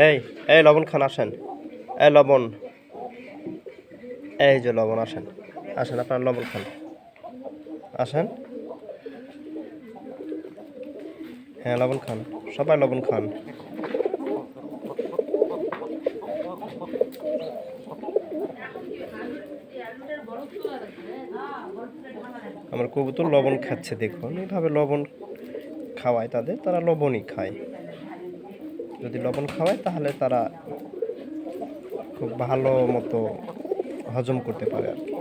এই এই লবণ খান, আসেন। এই লবণ, এই যে লবণ, আসেন আসেন, আপনার লবণ খান, আসেন। হ্যাঁ লবণ খান, সবাই লবণ খান। আমার কবুতর লবণ খাচ্ছে, দেখুন এইভাবে লবণ খাওয়ায় তাদের, তারা লবণই খায়। যদি লবণ খাওয়ায় তাহলে তারা খুব ভালো মতো হজম করতে পারে আর কি।